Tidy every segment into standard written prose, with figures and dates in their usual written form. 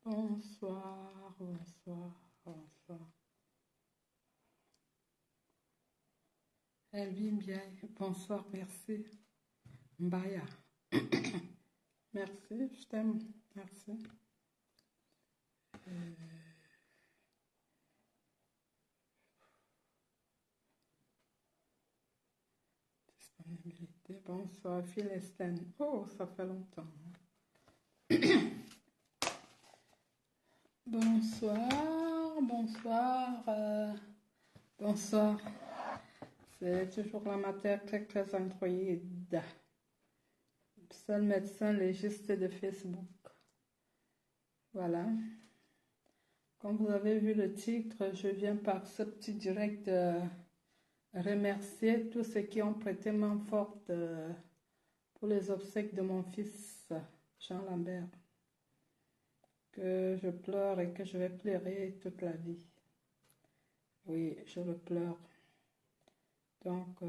Bonsoir, bonsoir, bonsoir. Elvin bien, bonsoir, merci. Mbaya, merci, je t'aime, merci. Disponibilité, bonsoir, Philestine. Oh, ça fait longtemps. Bonsoir, bonsoir, bonsoir. C'est toujours la matière très androïde. Seul médecin légiste de Facebook. Voilà. Comme vous avez vu le titre, je viens par ce petit direct remercier tous ceux qui ont prêté main forte pour les obsèques de mon fils Jean Lambert. Que je pleure et que je vais pleurer toute la vie. Oui, je le pleure. Donc,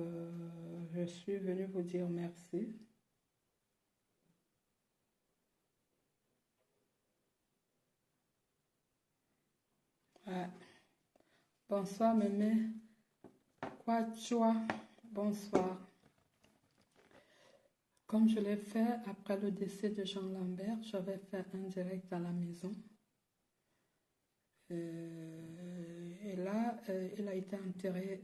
je suis venue vous dire merci. Ouais. Bonsoir, mémé. Kwachua, bonsoir. Comme je l'ai fait après le décès de Jean Lambert, j'avais fait un direct à la maison. Et là, il a été enterré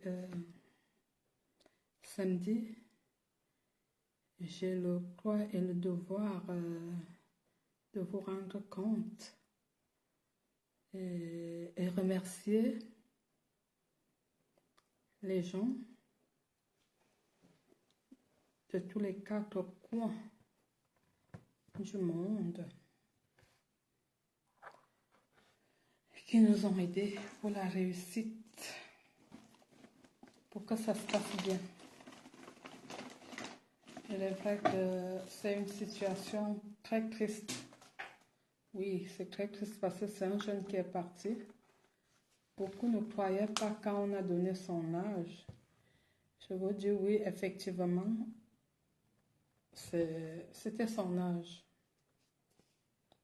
samedi. J'ai le droit et le devoir de vous rendre compte et remercier les gens de tous les 4 coins du monde qui nous ont aidés pour la réussite, pour que ça se passe bien. Il est vrai que c'est une situation très triste. Oui, c'est très triste parce que c'est un jeune qui est parti. Beaucoup ne croyaient pas quand on a donné son âge. Je vous dis oui, effectivement, c'était son âge.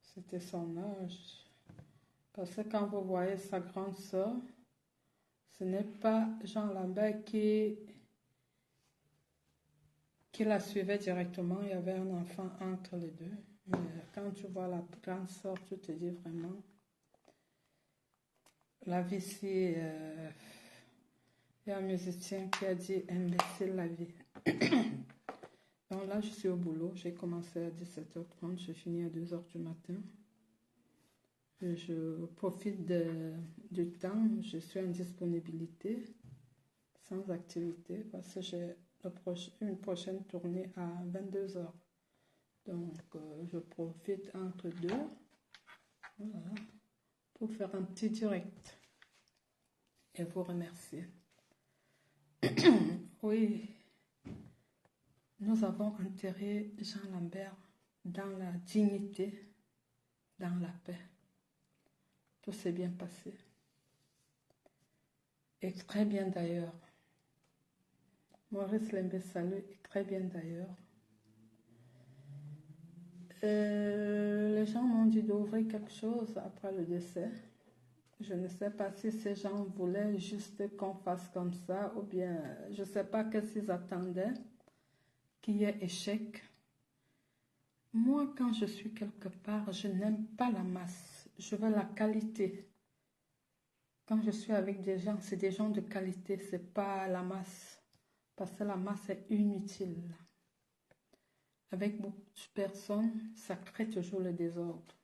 C'était son âge. Parce que quand vous voyez sa grande sœur, ce n'est pas Jean Lambert qui la suivait directement. Il y avait un enfant entre les deux. Mais quand tu vois la grande sœur, tu te dis vraiment, la vie ici, il y a un musicien qui a dit imbécile la vie. Donc là, je suis au boulot. J'ai commencé à 17h30, je finis à 2h du matin. Je profite du temps, je suis en disponibilité, sans activité, parce que j'ai une prochaine tournée à 22h. Donc, je profite entre deux, voilà, pour faire un petit direct et vous remercier. Oui, nous avons enterré Jean Lambert dans la dignité, dans la paix. Tout s'est bien passé. Et très bien d'ailleurs. Maurice Lembessalu est très bien d'ailleurs. Les gens m'ont dit d'ouvrir quelque chose après le décès. Je ne sais pas si ces gens voulaient juste qu'on fasse comme ça ou bien je ne sais pas qu'est-ce qu'ils attendaient, qu'il y ait échec. Moi, quand je suis quelque part, je n'aime pas la masse. Je veux la qualité. Quand je suis avec des gens, c'est des gens de qualité, c'est pas la masse. Parce que la masse est inutile. Avec beaucoup de personnes, ça crée toujours le désordre.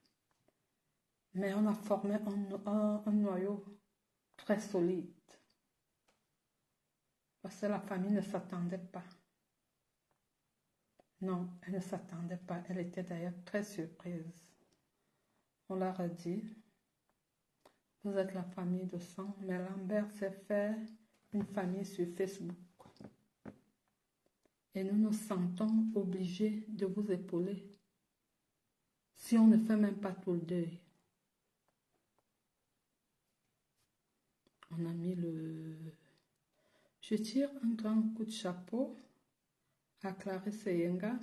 Mais on a formé un noyau très solide. Parce que la famille ne s'attendait pas. Non, elle ne s'attendait pas. Elle était d'ailleurs très surprise. On leur a dit, vous êtes la famille de sang, mais Lambert s'est fait une famille sur Facebook. Et nous nous sentons obligés de vous épauler si on ne fait même pas tout le deuil. On a mis le... Je tire un grand coup de chapeau à Clarisse Yenga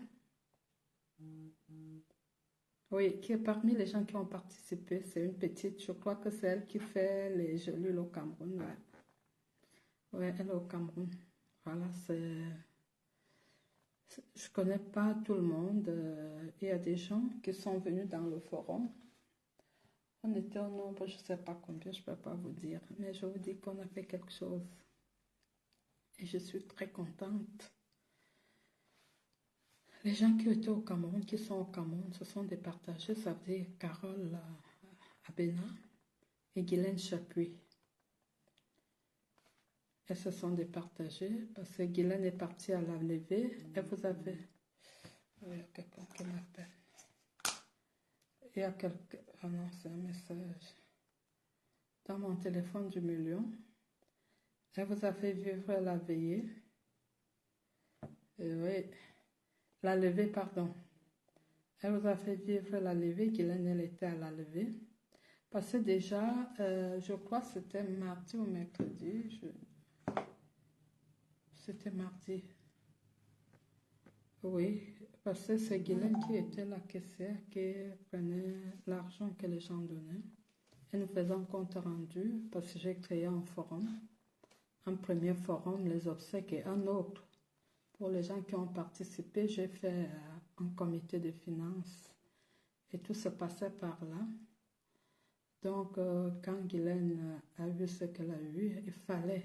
Oui, qui est parmi les gens qui ont participé. C'est une petite, je crois que c'est elle qui fait les geôles au Cameroun. Ouais. Ouais, elle est au Cameroun. Voilà, je connais pas tout le monde. Il y a des gens qui sont venus dans le forum. On était au nombre, je ne sais pas combien, je ne peux pas vous dire. Mais je vous dis qu'on a fait quelque chose. Et je suis très contente. Les gens qui étaient au Cameroun, qui sont au Cameroun, se sont départagés. Ça veut dire Carole Abena et Guylaine Chapuis. Elles se sont départagées parce que Guylaine est partie à la levée et vous avez... Il y a quelqu'un qui m'appelle. Il y a quelqu'un... Ah non, c'est un message. Dans mon téléphone du million. Et vous avez vivre la veillée. Oui, la levée, pardon. Elle vous a fait vivre la levée. Guylaine, elle était à la levée. Parce que déjà, je crois que c'était mardi ou mercredi. C'était mardi. Oui, parce que c'est Guylaine qui était la caissière qui prenait l'argent que les gens donnaient. Et nous faisons compte rendu parce que j'ai créé un forum. Un premier forum, les obsèques, et un autre. Pour les gens qui ont participé, j'ai fait un comité de finances et tout se passait par là. Donc, quand Guylaine a vu ce qu'elle a vu, il fallait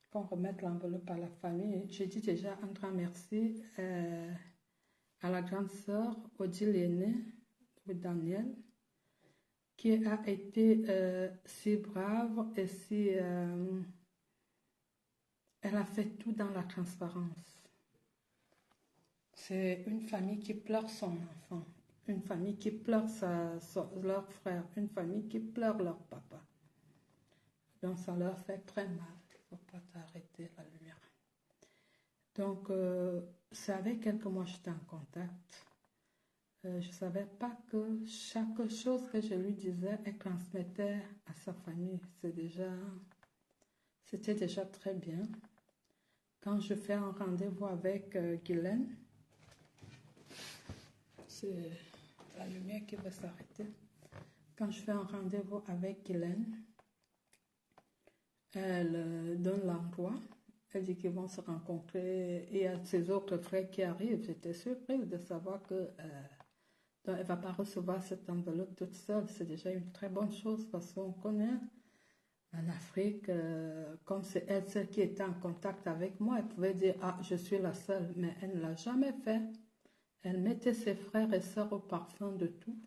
qu'on remette l'enveloppe à la famille. J'ai dit déjà un grand merci à la grande sœur Odile Aînée, ou Daniel, qui a été si brave et si... elle a fait tout dans la transparence. C'est une famille qui pleure son enfant, une famille qui pleure leur frère, une famille qui pleure leur papa. Donc ça leur fait très mal. Il ne faut pas t'arrêter la lumière. Donc c'est avec elle que moi j'étais en contact. Je ne savais pas que chaque chose que je lui disais, elle transmettait à sa famille. C'était déjà très bien. Quand je fais un rendez-vous avec Guylaine, c'est la lumière qui va s'arrêter. Quand je fais un rendez-vous avec Guylaine, elle donne l'endroit. Elle dit qu'ils vont se rencontrer. Et il y a ses autres frères qui arrivent. J'étais surprise de savoir que elle ne va pas recevoir cette enveloppe toute seule. C'est déjà une très bonne chose parce qu'on connaît en Afrique, comme c'est elle celle qui était en contact avec moi, elle pouvait dire « Ah, je suis la seule », mais elle ne l'a jamais fait. Elle mettait ses frères et sœurs au parfum de tout.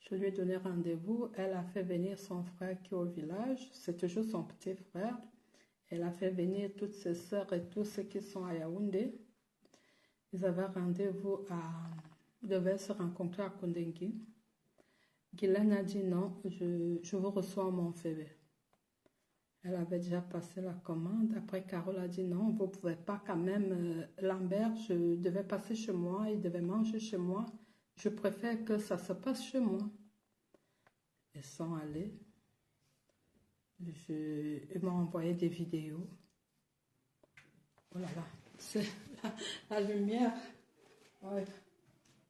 Je lui ai donné rendez-vous. Elle a fait venir son frère qui est au village. C'est toujours son petit frère. Elle a fait venir toutes ses sœurs et tous ceux qui sont à Yaoundé. Ils avaient rendez-vous ils devaient se rencontrer à Kondengui. Guylaine a dit non, je vous reçois mon bébé. Elle avait déjà passé la commande. Après, Carole a dit non, vous ne pouvez pas quand même. Lambert, je devais passer chez moi, il devait manger chez moi. Je préfère que ça se passe chez moi. Ils sont allés. Ils m'ont envoyé des vidéos. Oh là là, c'est la lumière. Ouais.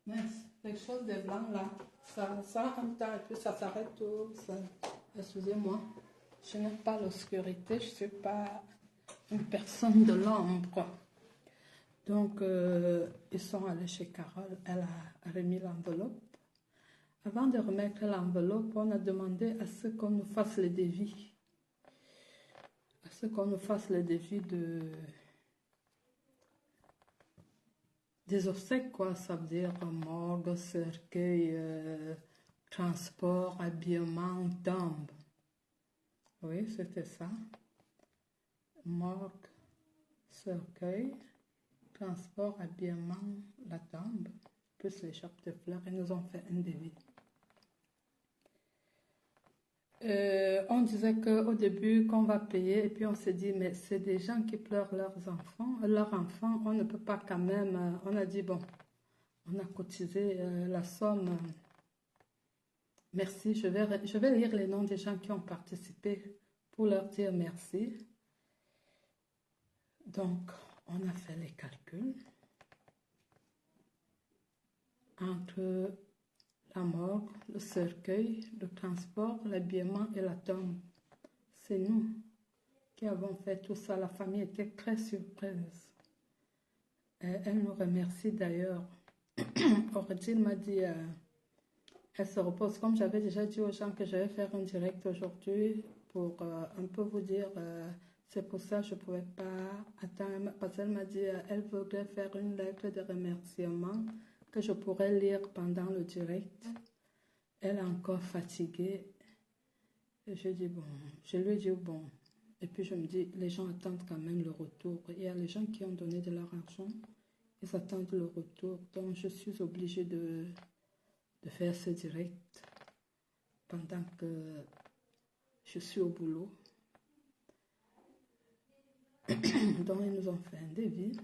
Mince, quelque chose de blanc là. Ça un temps et puis ça s'arrête tout. Excusez-moi. Je n'aime pas l'obscurité, je ne suis pas une personne de l'ombre. Donc, ils sont allés chez Carole, elle a remis l'enveloppe. Avant de remettre l'enveloppe, on a demandé à ce qu'on nous fasse le devis. À ce qu'on nous fasse le devis des obsèques, quoi. Ça veut dire morgue, cercueil, transport, habillement, tombe. Oui, c'était ça. Morgue, cercueil, transport, habillement, la tombe, plus les chapes de fleurs. Ils nous ont fait un devis. On disait qu'au début, qu'on va payer, et puis on s'est dit, mais c'est des gens qui pleurent leurs enfants, on ne peut pas quand même, on a dit, bon, on a cotisé la somme. Merci, je vais lire les noms des gens qui ont participé pour leur dire merci. Donc, on a fait les calculs. entre la mort, le cercueil, le transport, l'habillement et la tombe. C'est nous qui avons fait tout ça. La famille était très surprise. Elle nous remercie d'ailleurs. Aurélie m'a dit, elle se repose. Comme j'avais déjà dit aux gens que j'allais faire un direct aujourd'hui pour un peu vous dire, c'est pour ça que je ne pouvais pas attendre. Parce qu'elle m'a dit, elle voudrait faire une lettre de remerciement que je pourrais lire pendant le direct. Elle est encore fatiguée. Et je dis, bon, je lui ai dit, bon. Et puis je me dis, les gens attendent quand même le retour. Il y a les gens qui ont donné de leur argent. Ils attendent le retour. Donc, je suis obligée de faire ce direct pendant que je suis au boulot. Donc, ils nous ont fait un devis.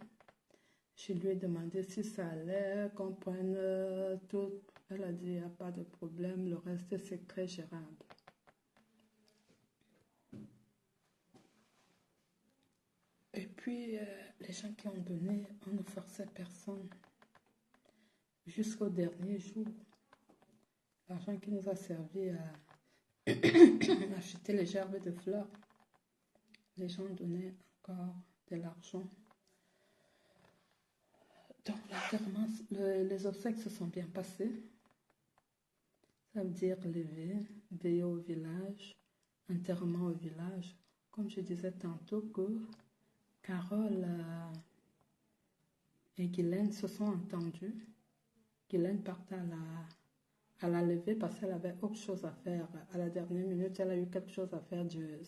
Je lui ai demandé si ça allait, qu'on prenne tout. Elle a dit, il n'y a pas de problème. Le reste, c'est très gérable. Et puis, les gens qui ont donné, on ne forçait personne. Jusqu'au dernier jour, l'argent qui nous a servi à acheter les gerbes de fleurs, les gens donnaient encore de l'argent. Donc, l'enterrement, les obsèques se sont bien passées. Ça veut dire veiller au village, enterrement au village. Comme je disais tantôt que Carole et Guylaine se sont entendues. Guylaine partait à la levée parce qu'elle avait autre chose à faire. À la dernière minute, elle a eu quelque chose à faire du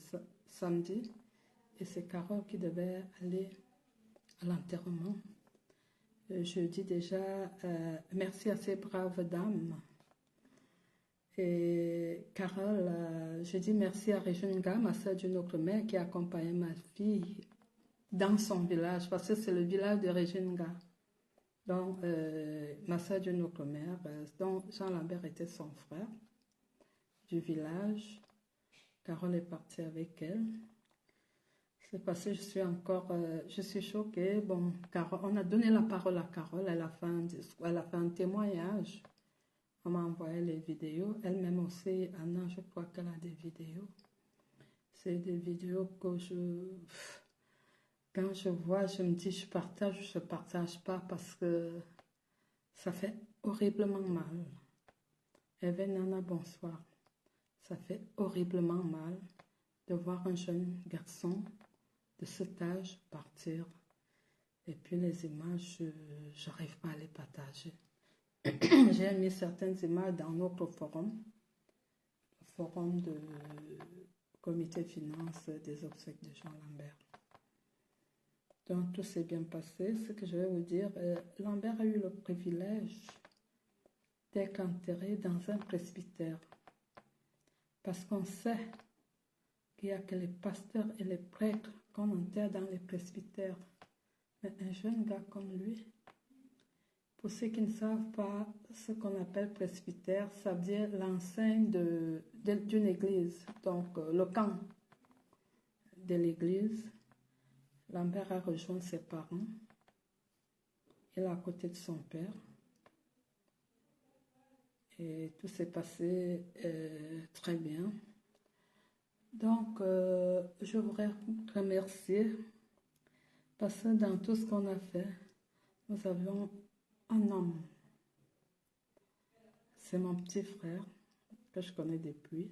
samedi. Et c'est Carole qui devait aller à l'enterrement. Je dis déjà merci à ces braves dames. Et Carole, je dis merci à Régine-Ga, ma soeur d'une autre mère, qui a accompagné ma fille dans son village, parce que c'est le village de Régine-Ga. Donc, ma soeur d'une autre mère, dont Jean Lambert était son frère du village. Carole est partie avec elle. C'est parce que je suis choquée. Bon, Carole, on a donné la parole à Carole, elle a fait un témoignage. On m'a envoyé les vidéos. Elle-même aussi, Anna, je crois qu'elle a des vidéos. C'est des vidéos que quand je vois, je me dis, je partage pas parce que ça fait horriblement mal. Eve Nana, bonsoir. Ça fait horriblement mal de voir un jeune garçon de cet âge partir. Et puis les images, je n'arrive pas à les partager. J'ai mis certaines images dans notre forum, le forum de comité finance des obsèques de Jean Lambert. Donc tout s'est bien passé. Ce que je vais vous dire, Lambert a eu le privilège d'être enterré dans un presbytère. Parce qu'on sait qu'il n'y a que les pasteurs et les prêtres qu'on enterre dans les presbytères. Mais un jeune gars comme lui, pour ceux qui ne savent pas ce qu'on appelle presbytère, ça veut dire l'enseigne d'une église, donc le camp de l'église. Lambert a rejoint ses parents. Il est à côté de son père. Et tout s'est passé très bien. Donc, je voudrais remercier parce que dans tout ce qu'on a fait, nous avions un homme. C'est mon petit frère que je connais depuis.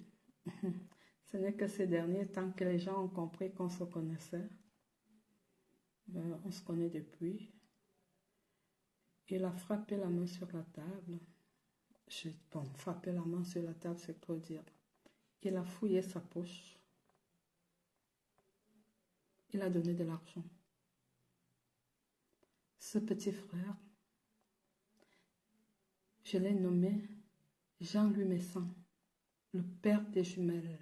Ce n'est que ces derniers temps que les gens ont compris qu'on se connaissait. On se connaît depuis. Il a frappé la main sur la table. Bon, frapper la main sur la table, c'est trop dire. Il a fouillé sa poche. Il a donné de l'argent. Ce petit frère, je l'ai nommé Jean-Louis Messan, le père des jumelles.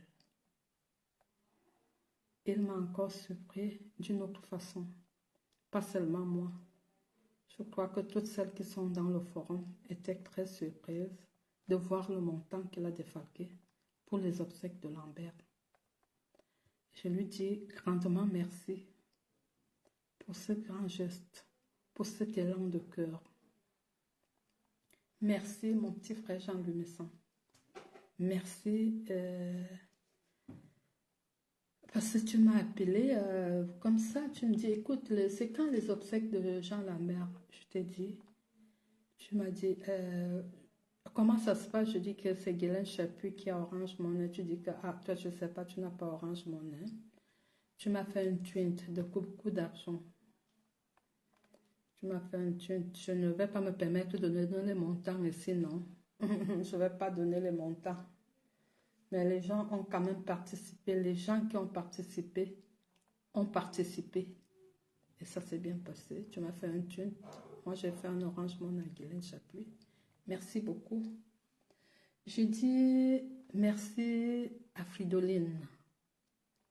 Il m'a encore surpris d'une autre façon, pas seulement moi. Je crois que toutes celles qui sont dans le forum étaient très surprises de voir le montant qu'il a défalqué pour les obsèques de Lambert. Je lui dis grandement merci pour ce grand geste, pour cet élan de cœur. Merci, mon petit frère Jean-Louis Messon. Merci. Parce que tu m'as appelé comme ça, tu me dis, écoute, c'est quand les obsèques de Jean Lambert? Je t'ai dit, tu m'as dit, comment ça se passe? Je dis que c'est Guylaine Chapuis qui a Orange Money. Tu dis que, ah, toi, je ne sais pas, tu n'as pas Orange Money. Tu m'as fait une tweet de beaucoup d'argent. Tu m'as fait une tweet. Je ne vais pas me permettre de donner les montants ici, non. Je ne vais pas donner les montants. Mais les gens ont quand même participé. Les gens qui ont participé ont participé. Et ça s'est bien passé. Tu m'as fait un tweet. Moi, j'ai fait un Orange Money à Guylaine Chapuis. Merci beaucoup. J'ai dit merci à Fridoline.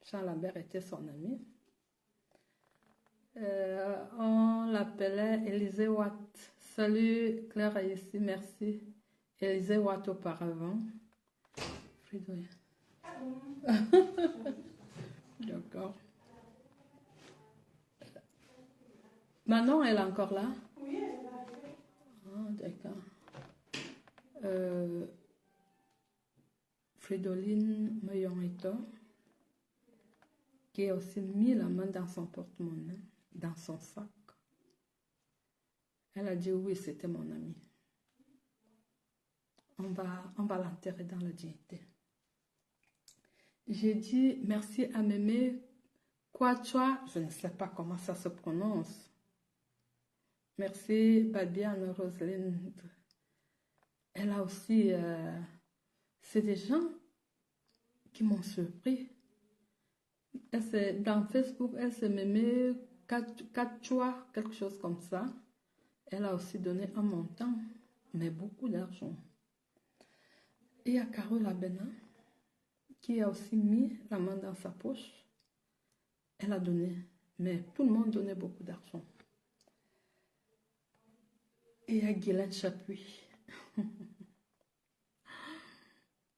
Jean Lambert était son ami. On l'appelait Élisée Watt. Salut Claire ici, merci. Élisée Watt auparavant. Fridoline. D'accord. Manon, elle est encore là? Oui, elle est là. Ah, d'accord. Fridoline Meyonito, qui a aussi mis la main dans son porte-monnaie, dans son sac. Elle a dit oui, c'était mon ami. On va l'enterrer dans la dignité. J'ai dit merci à Mémé Quachua, je ne sais pas comment ça se prononce. Merci Badiane Roselyne. Elle a aussi, c'est des gens qui m'ont surpris. Dans Facebook, elle se Mémé Quachua, quelque chose comme ça. Elle a aussi donné un montant, mais beaucoup d'argent. Et il y a Carole Abena qui a aussi mis la main dans sa poche. Elle a donné, mais tout le monde donnait beaucoup d'argent. Et il y a Guylaine Chapuis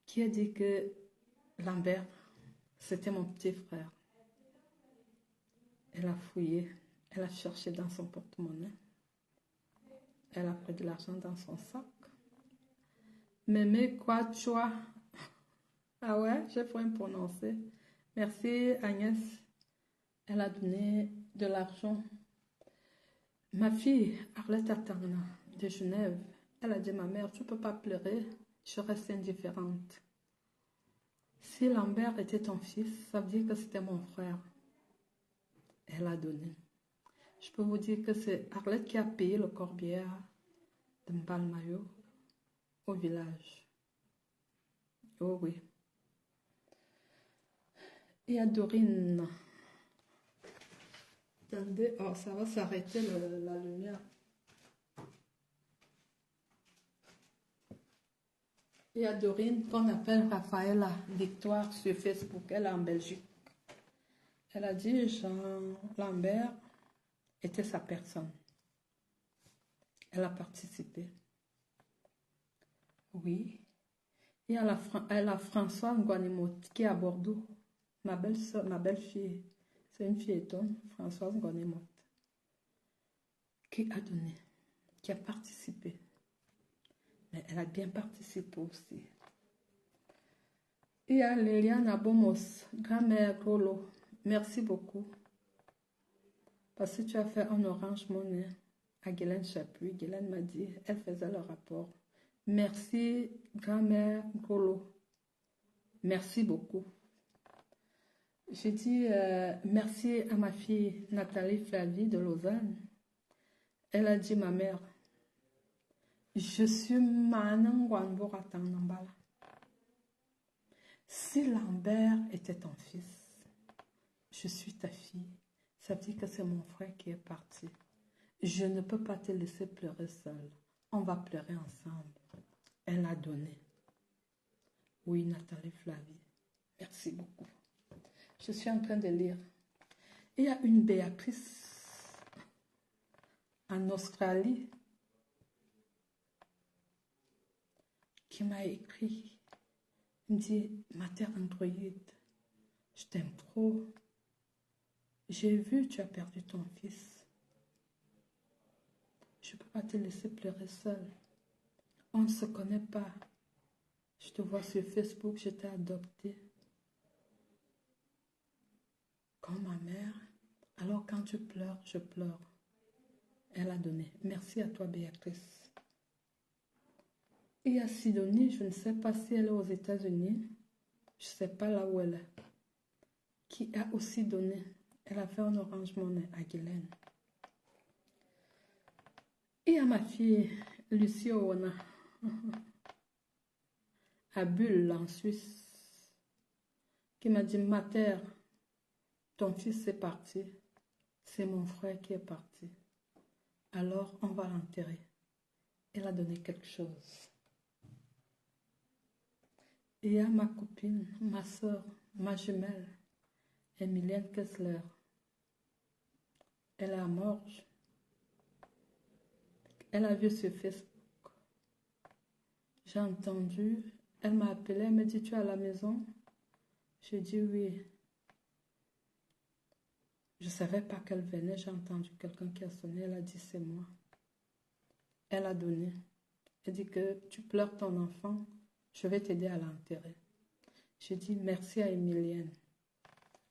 qui a dit que Lambert, c'était mon petit frère. Elle a fouillé, elle a cherché dans son porte-monnaie. Elle a pris de l'argent dans son sac. Mémé Quachua. Ah ouais, j'ai failli me prononcer. Merci Agnès. Elle a donné de l'argent. Ma fille, Arlette Atana, de Genève, elle a dit, ma mère, tu ne peux pas pleurer, je reste indifférente. Si Lambert était ton fils, ça veut dire que c'était mon frère. Elle a donné. Je peux vous dire que c'est Arlette qui a payé le corbière de Mbalmayo au village. Oh oui. Et à Dorine. Attendez, oh, ça va s'arrêter la lumière. Et à Dorine, qu'on appelle Raphaëla Victoire sur Facebook, elle est en Belgique. Elle a dit Jean Lambert était sa personne. Elle a participé. Oui. Et à la Françoise Nguanimot qui est à Bordeaux. Ma belle-fille, c'est une fille étonne, Françoise Nguanimot, qui a donné, qui a participé. Mais elle a bien participé aussi. Et à Liliane Abomos, grand-mère Grolo, merci beaucoup. Parce que tu as fait un Orange Money à Guylaine Chapuis. Guylaine m'a dit, elle faisait le rapport. Merci, grand-mère Grolo. Merci beaucoup. J'ai dit merci à ma fille Nathalie Flavie de Lausanne. Elle a dit, ma mère, je suis Manangwanboratanambala. Si Lambert était ton fils, je suis ta fille. Ça veut dire que c'est mon frère qui est parti. Je ne peux pas te laisser pleurer seule. On va pleurer ensemble. Elle a donné. Oui, Nathalie Flavie. Merci beaucoup. Je suis en train de lire. Il y a une Béatrice en Australie qui m'a écrit. Elle me dit, ma terre androïde, je t'aime trop. J'ai vu, tu as perdu ton fils. Je ne peux pas te laisser pleurer seule. On ne se connaît pas. Je te vois sur Facebook, je t'ai adopté comme ma mère. Alors quand tu pleures, je pleure. Elle a donné. Merci à toi, Béatrice. Il y a Sidonie, je ne sais pas si elle est aux États-Unis. Je ne sais pas là où elle est. Qui a aussi donné. Elle a fait un Orange Money à Guylaine. Il y a ma fille, Lucie Owana, à Bulle, en Suisse, qui m'a dit, ma terre, ton fils est parti. C'est mon frère qui est parti. Alors, on va l'enterrer. Elle a donné quelque chose. Et il y a ma copine, ma soeur, ma jumelle, Emilienne Kessler. Elle est à Morges. Elle a vu sur Facebook. J'ai entendu. Elle m'a appelé. Elle me dit, tu es à la maison? J'ai dit oui. Je ne savais pas qu'elle venait. J'ai entendu quelqu'un qui a sonné. Elle a dit, c'est moi. Elle a donné. Elle dit que tu pleures ton enfant. Je vais t'aider à l'enterrer. J'ai dit merci à Emilienne.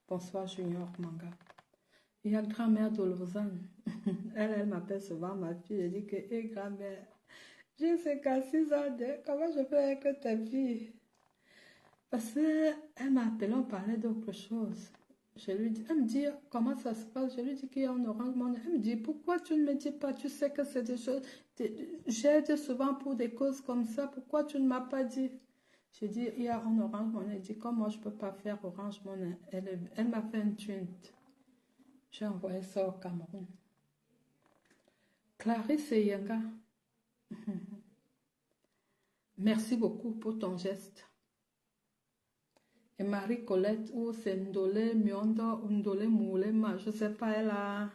Bonsoir Junior Manga. Il y a grand-mère de Lausanne. Elle m'appelle souvent ma fille. Elle dit que, hé grand-mère, j'ai 56 ans. Comment je peux être ta fille? Parce qu'elle m'a appelé, on parlait d'autre chose. Je lui dis, elle me dit comment ça se passe. Je lui dis qu'il y a un Orange Money. Elle me dit pourquoi tu ne me dis pas? Tu sais que c'est des choses. J'aide souvent pour des causes comme ça. Pourquoi tu ne m'as pas dit? J'ai dit il y a un Orange Money. Elle dit comment moi je ne peux pas faire Orange Money? Elle m'a fait un tweet. J'ai envoyé ça au Cameroun. Clarisse et Yenga, merci beaucoup pour ton geste. Et Marie-Colette, ou c'est Ndolé Miondo, ou Ndolé Moulema, je ne sais pas, elle a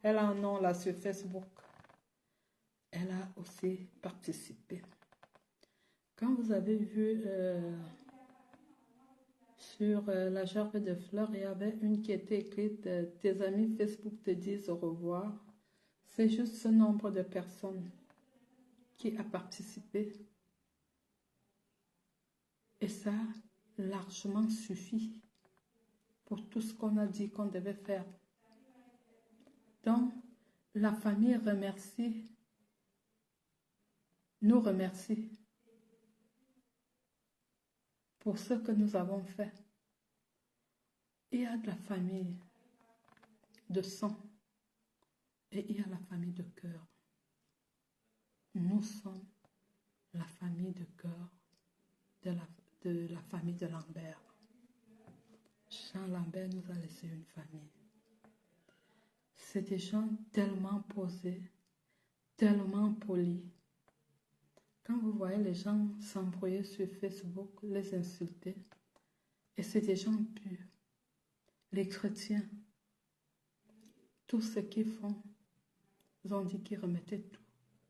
un nom là sur Facebook. Elle a aussi participé. Quand vous avez vu sur la gerbe de fleurs, il y avait une qui était écrite tes amis Facebook te disent au revoir. C'est juste ce nombre de personnes qui a participé. Et ça largement suffit pour tout ce qu'on a dit qu'on devait faire. Donc, la famille nous remercie pour ce que nous avons fait. Il y a de la famille de sang et il y a la famille de cœur. Nous sommes la famille de cœur de la famille de Lambert. Jean Lambert nous a laissé une famille. C'est des gens tellement posés, tellement polis. Quand vous voyez les gens s'embrouiller sur Facebook, les insulter, et c'est des gens purs. Les chrétiens, tout ce qu'ils font, ils ont dit qu'ils remettaient tout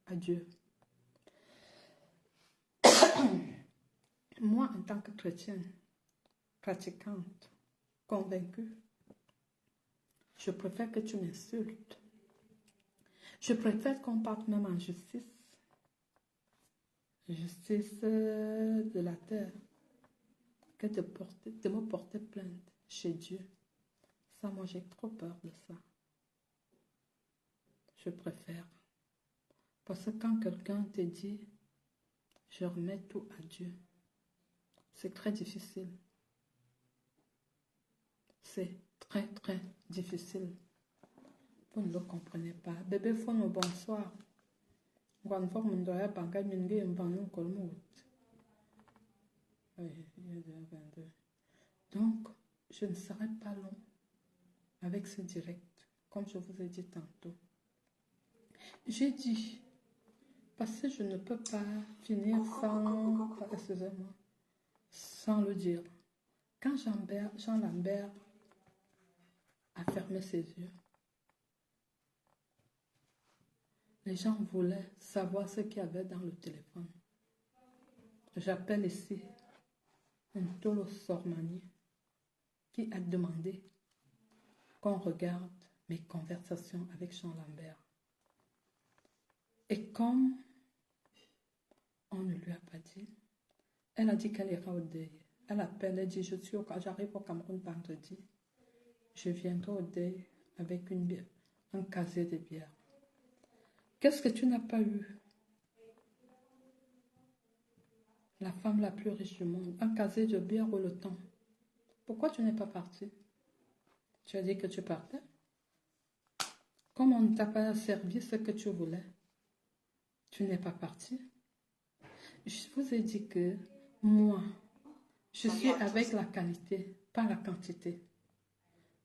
à Dieu. Moi, en tant que chrétienne, pratiquante, convaincue, je préfère que tu m'insultes. Je préfère qu'on parte même en justice. Justice de la terre. Que de me porter plainte chez Dieu. Ça, moi, j'ai trop peur de ça. Je préfère. Parce que quand quelqu'un te dit, je remets tout à Dieu, c'est très difficile. C'est très, très difficile. Vous ne le comprenez pas. Bébé Fono, bonsoir. Donc, je ne serai pas long avec ce direct, comme je vous ai dit tantôt. J'ai dit, parce que je ne peux pas finir sans, excusez-moi, sans le dire. Quand Jean Lambert a fermé ses yeux, les gens voulaient savoir ce qu'il y avait dans le téléphone. J'appelle ici un Tolo Sormani qui a demandé qu'on regarde mes conversations avec Jean Lambert. Et comme On ne lui a pas dit. Elle a dit qu'elle ira au deuil. Elle appelle, elle dit, j'arrive au Cameroun vendredi. Je viendrai au deuil avec un casier de bière. Qu'est-ce que tu n'as pas eu? La femme la plus riche du monde, un casier de bière ou le temps. Pourquoi tu n'es pas parti? Tu as dit que tu partais? Comme on ne t'a pas servi ce que tu voulais, tu n'es pas parti. Je vous ai dit que moi, je suis avec la qualité, pas la quantité.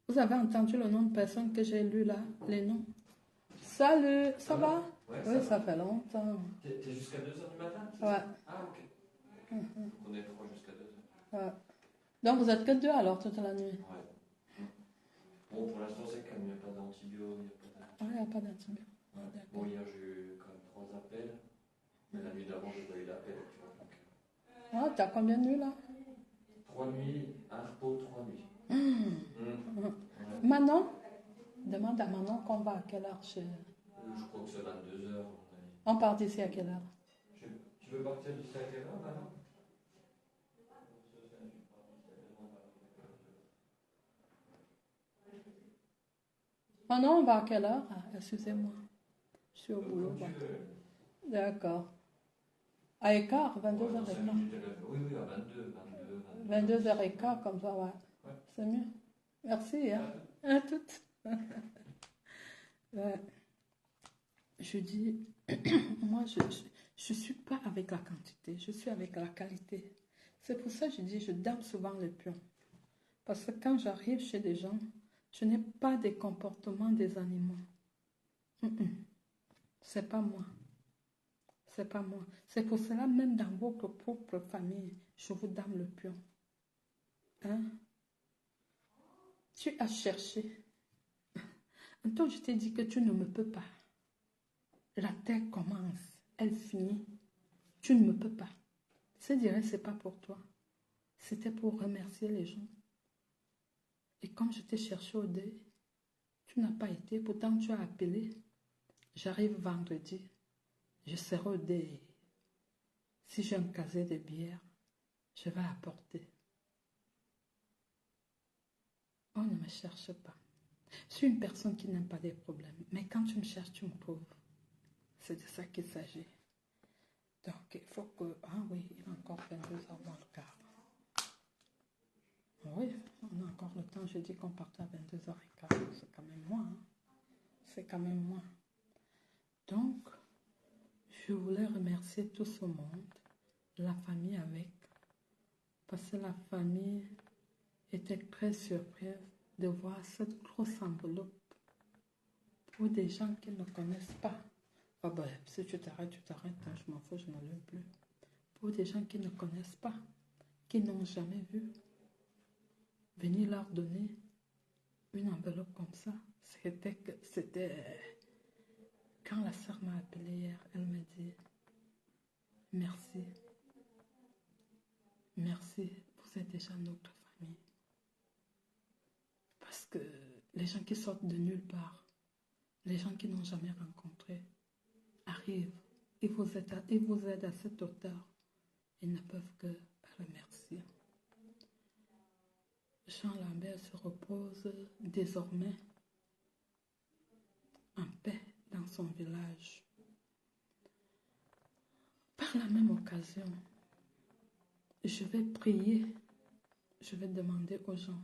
Vous avez entendu le nom de personnes que j'ai lu là, les noms? Salut, ça va? Ouais, oui, ça fait longtemps. T'es jusqu'à 2h du matin? Ouais. Ah, ok. Donc on est trois jusqu'à 2h. Ouais. Donc vous êtes que deux alors toute la nuit? Ouais. Bon, pour l'instant c'est calme, il n'y a pas d'antibiotiques, il n'y a pas Ah, il n'y a pas d'antibiotiques. Ouais. Bon, hier j'ai eu quand même 3 appels, mais la nuit d'avant j'ai pas eu d'appel, tu vois. Donc... Ah, t'as combien de nuits là? 3 nuits, un repos, 3 nuits. Ouais. Manon? Demande à Manon qu'on va à quelle heure chez... Je crois que c'est 22h. On part d'ici à quelle heure? Tu veux partir d'ici à quelle heure maintenant? Manon, on va à quelle heure? Ah, excusez-moi. Je suis au boulot. D'accord. À écart, 22h15. Oui, à 22h15, comme ça, ouais. C'est mieux. Merci, hein. À toutes. Ouais. Je dis, moi, je ne suis pas avec la quantité, je suis avec la qualité. C'est pour ça que je dis, je dame souvent le pion. Parce que quand j'arrive chez des gens, je n'ai pas des comportements des animaux. C'est pas moi. C'est pas moi. C'est pour cela, même dans votre propre famille, je vous dame le pion. Hein? Tu as cherché. Toi, je t'ai dit que tu ne me peux pas. La terre commence, elle finit. Tu ne me peux pas. C'est dire, c'est pas pour toi. C'était pour remercier les gens. Et comme je t'ai cherché au deuil, tu n'as pas été. Pourtant, tu as appelé. J'arrive vendredi. Je serai au deuil. Si j'ai un casier de bière, je vais apporter. On ne me cherche pas. Je suis une personne qui n'aime pas les problèmes. Mais quand tu me cherches, tu me trouves. C'est de ça qu'il s'agit. Donc, il faut que... Ah oui, il est encore 22h moins le quart. Oui, on a encore le temps. Je dis qu'on partait à 22h15. C'est quand même moins. Hein? C'est quand même moins. Donc, je voulais remercier tout ce monde, la famille avec, parce que la famille était très surprise de voir cette grosse enveloppe pour des gens qui ne connaissent pas. Ah ben, si tu t'arrêtes, hein, je m'en fous, je n'en veux plus. Pour des gens qui ne connaissent pas, qui n'ont jamais vu, venir leur donner une enveloppe comme ça, c'était... Quand la sœur m'a appelé hier, elle me dit « Merci. Merci, vous êtes déjà notre famille. » Parce que les gens qui sortent de nulle part, les gens qui n'ont jamais rencontré, arrivent, ils vous aident à cette hauteur. Ils ne peuvent que remercier. Jean Lambert se repose désormais en paix dans son village. Par la même occasion, je vais prier, je vais demander aux gens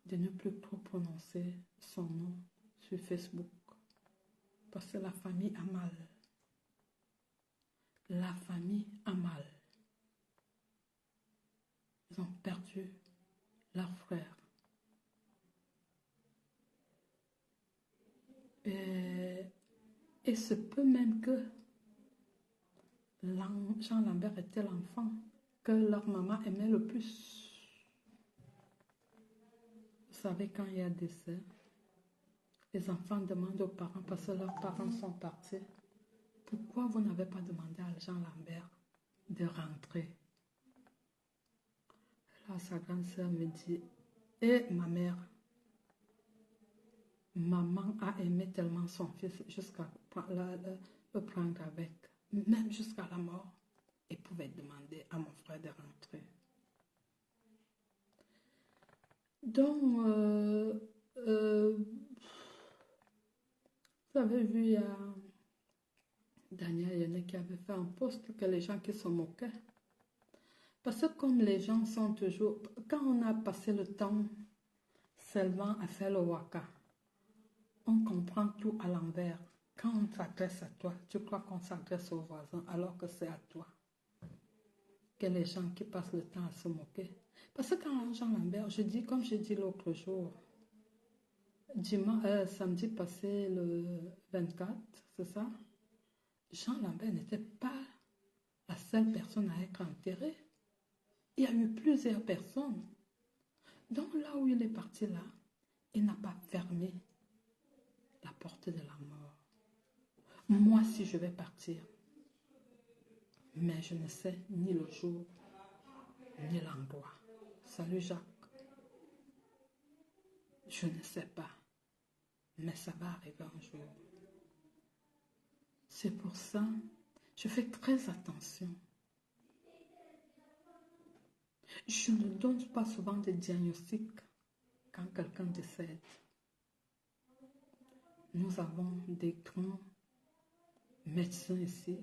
de ne plus trop prononcer son nom sur Facebook. Parce que la famille a mal. La famille a mal. Ils ont perdu leur frère. Et se peut même que Jean Lambert était l'enfant que leur maman aimait le plus. Vous savez, quand il y a décès, les enfants demandent aux parents, parce que leurs parents sont partis, pourquoi vous n'avez pas demandé à Jean Lambert de rentrer? Là, sa grande sœur me dit, ma mère, maman a aimé tellement son fils jusqu'à le prendre avec. même jusqu'à la mort, il pouvait demander à mon frère de rentrer. Donc, vous avez vu, il y a Daniel Yannick qui avait fait un post que les gens qui se moquaient. Parce que comme les gens sont toujours... Quand on a passé le temps seulement à faire le waka, on comprend tout à l'envers. Quand on s'adresse à toi, tu crois qu'on s'adresse aux voisins alors que c'est à toi. Que les gens qui passent le temps à se moquer. Parce que quand Jean Lambert, je dis comme je dis l'autre jour, samedi passé le 24, c'est ça? Jean Lambert n'était pas la seule personne à être enterrée. Il y a eu plusieurs personnes. Donc là où il est parti là, il n'a pas fermé la porte de la mort. Moi, si je vais partir, mais je ne sais ni le jour, ni l'endroit. Salut Jacques. Je ne sais pas, mais ça va arriver un jour. C'est pour ça, je fais très attention. Je ne donne pas souvent de diagnostic quand quelqu'un décède. Nous avons des grands médecins ici.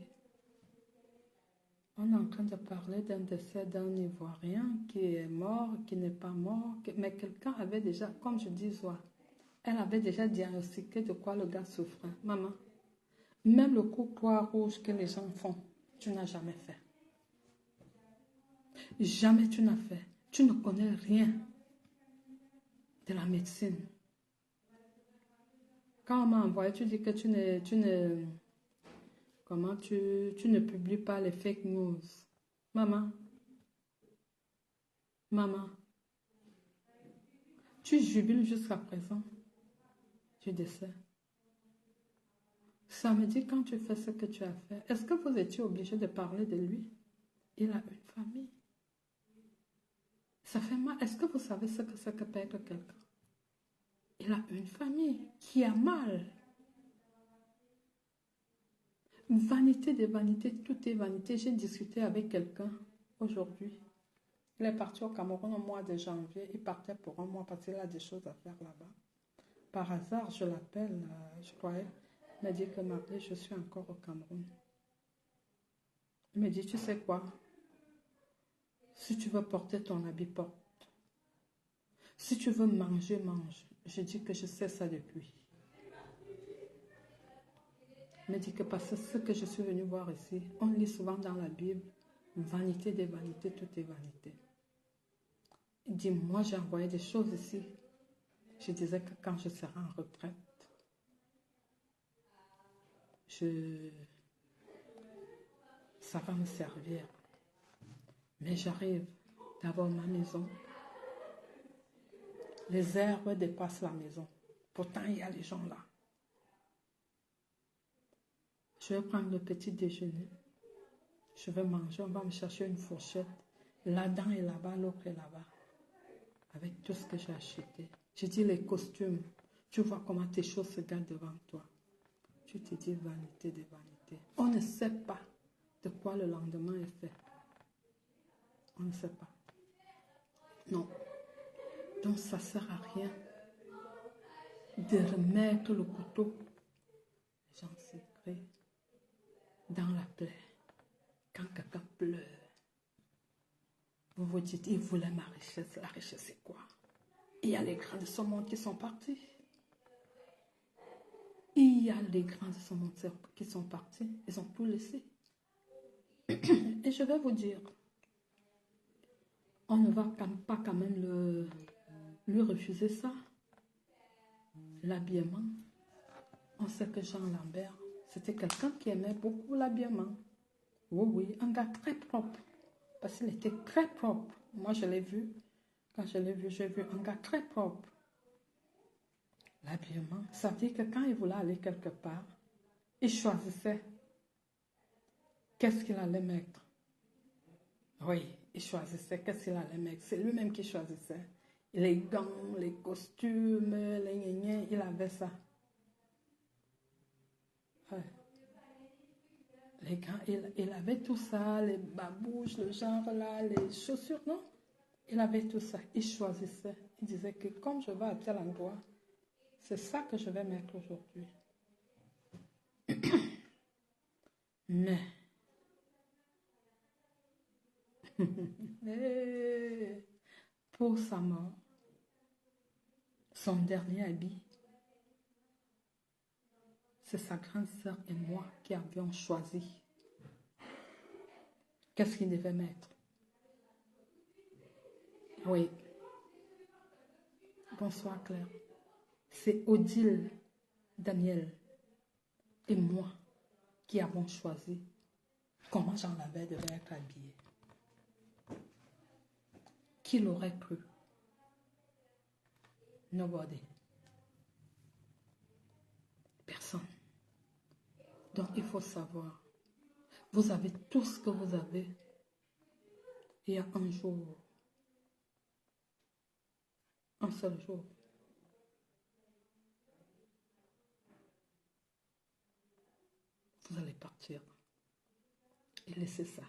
On est en train de parler d'un décès d'un Ivoirien qui est mort, qui n'est pas mort, mais quelqu'un avait déjà, comme je dis, elle avait déjà diagnostiqué de quoi le gars souffrait. Maman, même le coup Croix-Rouge que les gens font, tu n'as jamais fait. Jamais tu n'as fait. Tu ne connais rien de la médecine. Quand on m'a envoyé, tu dis que tu ne publies pas les fake news. Maman, tu jubiles jusqu'à présent. Tu décèdes. Ça me dit quand tu fais ce que tu as fait. Est-ce que vous étiez obligé de parler de lui? Il a une famille. Ça fait mal. Est-ce que vous savez ce que c'est que perdre quelqu'un? Il a une famille qui a mal. Vanité des vanités, tout est vanité. J'ai discuté avec quelqu'un aujourd'hui. Il est parti au Cameroun au mois de janvier. Il partait pour un mois parce qu'il a des choses à faire là-bas. Par hasard, je l'appelle, je croyais. Il m'a dit que m'appeler, je suis encore au Cameroun. Il me dit, tu sais quoi? Si tu veux porter ton habit, porte. Si tu veux manger, mange. Je dis que je sais ça depuis. Il me dit que parce que ce que je suis venu voir ici, on lit souvent dans la Bible, vanité des vanités, tout est vanité. Il dit, moi j'ai envoyé des choses ici. Je disais que quand je serai en retraite, ça va me servir. Mais j'arrive d'avoir ma maison. Les herbes dépassent la maison. Pourtant, il y a les gens là. Je vais prendre le petit déjeuner. Je vais manger. On va me chercher une fourchette. Là-dedans est là-bas, l'autre est là-bas. Avec tout ce que j'ai acheté. Je dis les costumes. Tu vois comment tes choses se gardent devant toi. Tu te dis vanité des vanités. On ne sait pas de quoi le lendemain est fait. On ne sait pas. Non. Donc ça ne sert à rien de remettre le couteau, j'en sais secret, dans la plaie. Quand quelqu'un pleure, vous vous dites, il voulait ma richesse. La richesse, c'est quoi? Il y a les grands de ce monde qui sont partis. Il y a les grands de ce monde qui sont partis. Ils ont tout laissé. Et je vais vous dire, on ne va pas quand même lui refuser ça. L'habillement. On sait que Jean Lambert, c'était quelqu'un qui aimait beaucoup l'habillement. Oui, un gars très propre. Parce qu'il était très propre. Moi, je l'ai vu. Quand je l'ai vu, j'ai vu un gars très propre. L'habillement, ça veut dire que quand il voulait aller quelque part, il choisissait qu'est-ce qu'il allait mettre. Oui, il choisissait qu'est-ce qu'il allait mettre. C'est lui-même qui choisissait. Les gants, les costumes, les gnégnés, il avait ça. Ouais. Les gars, il avait tout ça, les babouches, le genre là, les chaussures, non? Il avait tout ça. Il choisissait. Il disait que comme je vais à tel endroit, c'est ça que je vais mettre aujourd'hui. Mais, pour sa mort, son dernier habit, c'est sa grande sœur et moi qui avions choisi. Qu'est-ce qu'il devait mettre? Oui. Bonsoir Claire. C'est Odile, Daniel et moi qui avons choisi comment Jean Lambert devait être habillé. Qui l'aurait cru? Nobody. Personne. Donc il faut savoir, vous avez tout ce que vous avez. Il y a un jour, un seul jour, vous allez partir et laisser ça.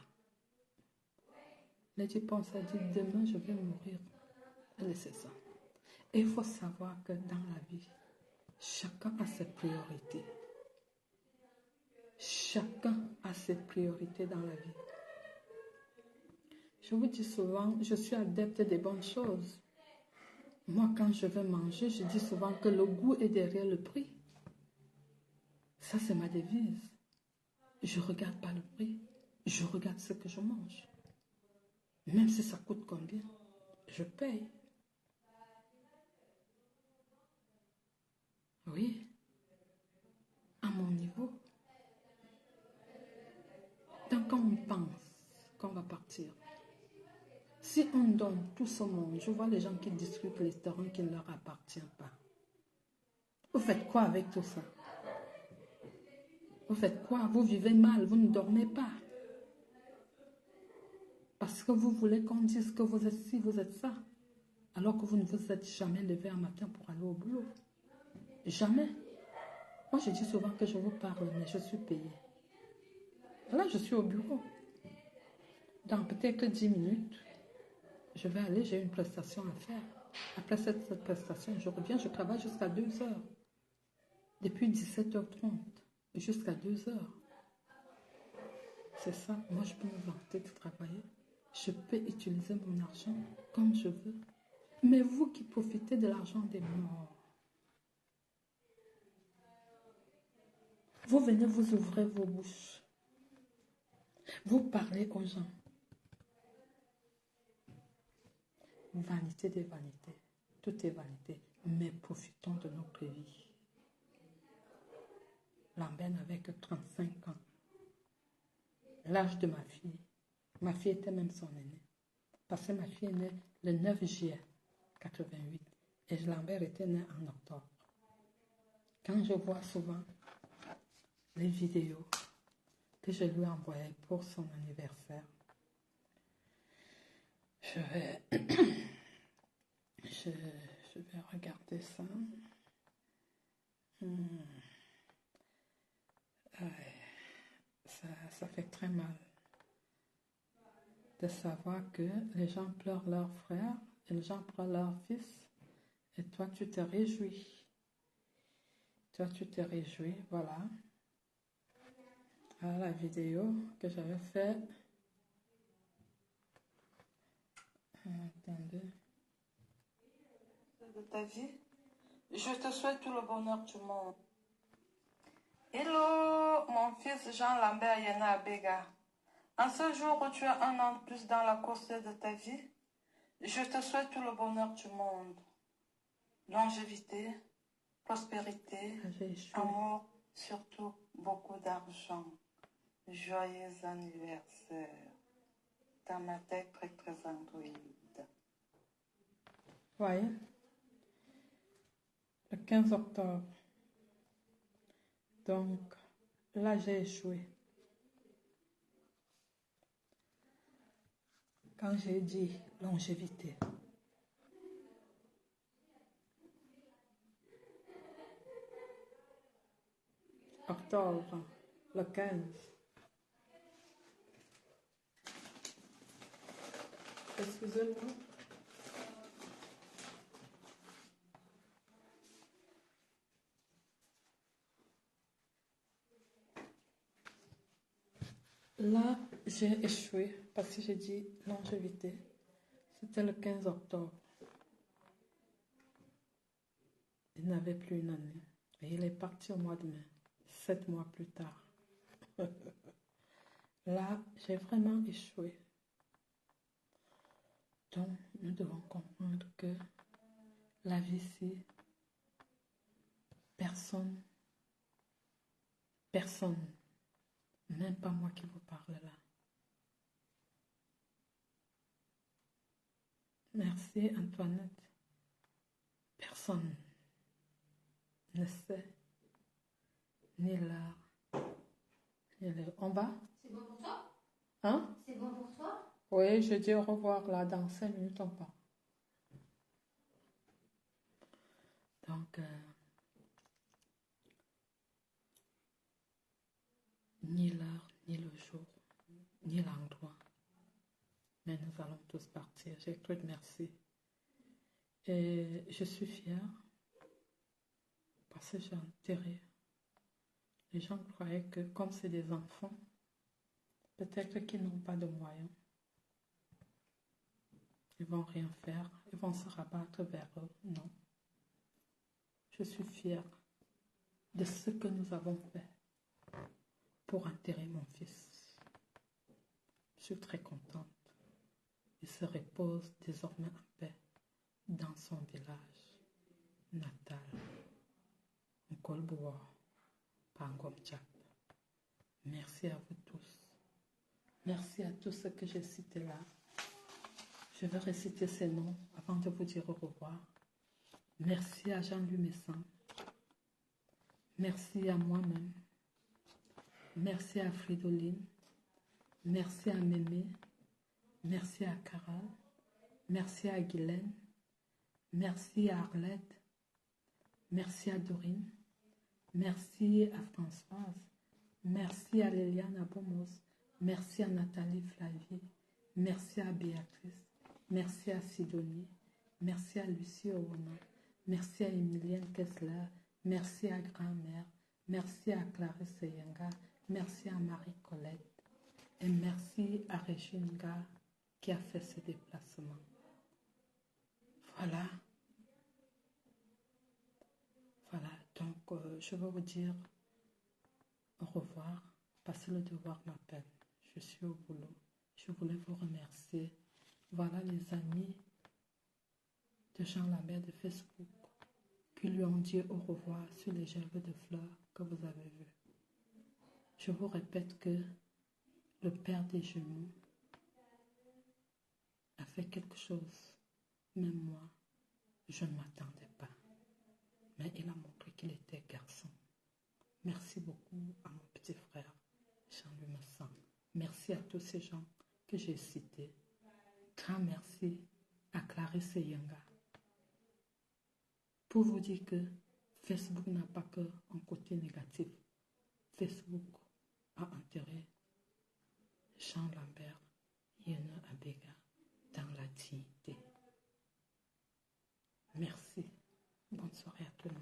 Lady Ponce a dit, demain je vais mourir. Laissez ça. Et il faut savoir que dans la vie, chacun a ses priorités. Chacun a ses priorités dans la vie. Je vous dis souvent, je suis adepte des bonnes choses. Moi, quand je vais manger, je dis souvent que le goût est derrière le prix. Ça, c'est ma devise. Je ne regarde pas le prix. Je regarde ce que je mange. Même si ça coûte combien, je paye. Oui, à mon niveau. Donc, quand on pense qu'on va partir, si on donne tout ce monde, je vois les gens qui discutent les terrains qui ne leur appartiennent pas. Vous faites quoi avec tout ça? Vous faites quoi? Vous vivez mal, vous ne dormez pas. Parce que vous voulez qu'on dise que vous êtes ci, vous êtes ça. Alors que vous ne vous êtes jamais levé un matin pour aller au boulot. Jamais. Moi, je dis souvent que je vous parle, mais je suis payée. Là, je suis au bureau. Dans peut-être 10 minutes, je vais aller, j'ai une prestation à faire. Après cette prestation, je reviens, je travaille jusqu'à 2 heures. Depuis 17h30 jusqu'à 2 heures. C'est ça. Moi, je peux me vanter de travailler. Je peux utiliser mon argent comme je veux. Mais vous qui profitez de l'argent des morts, vous venez, vous ouvrez vos bouches. Vous parlez aux gens. Vanité des vanités. Tout est vanité. Mais profitons de notre vie. Lambert n'avait que 35 ans. L'âge de ma fille. Ma fille était même son aînée. Parce que ma fille est née le 9 juillet 88. Et Lambert était né en octobre. Quand je vois souvent les vidéos que je lui ai envoyées pour son anniversaire, je vais regarder ça. Ça fait très mal de savoir que les gens pleurent leur frère et les gens pleurent leur fils et toi tu te réjouis. Toi tu te réjouis, voilà. Voilà la vidéo que j'avais fait. Attendez. De ta vie. Je te souhaite tout le bonheur du monde. Hello, mon fils Jean Lambert Yana Abega. En ce jour où tu as un an de plus dans la course de ta vie, je te souhaite tout le bonheur du monde. Longévité, prospérité, amour, surtout beaucoup d'argent. Joyeux anniversaire. Dans ma tête très très androïde. Voyez, le 15 octobre. Donc, là j'ai échoué. Quand j'ai dit longévité. Octobre, le 15. Excusez-moi. Là, j'ai échoué parce que j'ai dit longévité. C'était le 15 octobre. Il n'avait plus une année. Et il est parti au mois de mai, 7 mois plus tard. Là, j'ai vraiment échoué. Donc, nous devons comprendre que la vie ici, personne, même pas moi qui vous parle là. Merci Antoinette. Personne ne sait ni l'heure, ni l'heure. En bas? C'est bon pour toi? Hein? C'est bon pour toi? Oui, je dis au revoir là, dans 5 minutes on part. Donc, ni l'heure, ni le jour, ni l'endroit. Mais nous allons tous partir. J'ai cru de merci. Et je suis fière parce que j'ai enterré. Les gens croyaient que comme c'est des enfants, peut-être qu'ils n'ont pas de moyens. Ils vont rien faire. Ils vont se rabattre vers eux. Non. Je suis fière de ce que nous avons fait pour enterrer mon fils. Je suis très contente. Il se repose désormais en paix dans son village natal, en Kolboa, Pangomtchap. Merci à vous tous. Merci à tous ceux que j'ai cités là. Je vais réciter ces noms avant de vous dire au revoir. Merci à Jean-Louis Messan. Merci à moi-même. Merci à Fridoline. Merci à Mémé. Merci à Carole. Merci à Guylaine. Merci à Arlette. Merci à Dorine. Merci à Françoise. Merci à Liliane Abomos. Merci à Nathalie Flavie. Merci à Béatrice. Merci à Sidonie. Merci à Lucie Ouna. Merci à Emilienne Kessler. Merci à Grand-mère. Merci à Clarisse Yenga. Merci à Marie-Colette. Et merci à Régine Gare qui a fait ce déplacement. Voilà. Voilà. Donc, je veux vous dire au revoir parce que le devoir m'appelle. Je suis au boulot. Je voulais vous remercier. Voilà les amis de Jean Lambert de Facebook qui lui ont dit au revoir sur les gerbes de fleurs que vous avez vues. Je vous répète que le père des genoux a fait quelque chose. Même moi, je ne m'attendais pas. Mais il a montré qu'il était garçon. Merci beaucoup à mon petit frère, Jean-Louis Messan. Merci à tous ces gens que j'ai cités. Grand merci à Clarisse Yenga. Pour vous dire que Facebook n'a pas qu'un côté négatif. Facebook a enterré Jean Lambert Yene Abega dans la dignité. Merci. Bonne soirée à tout le monde.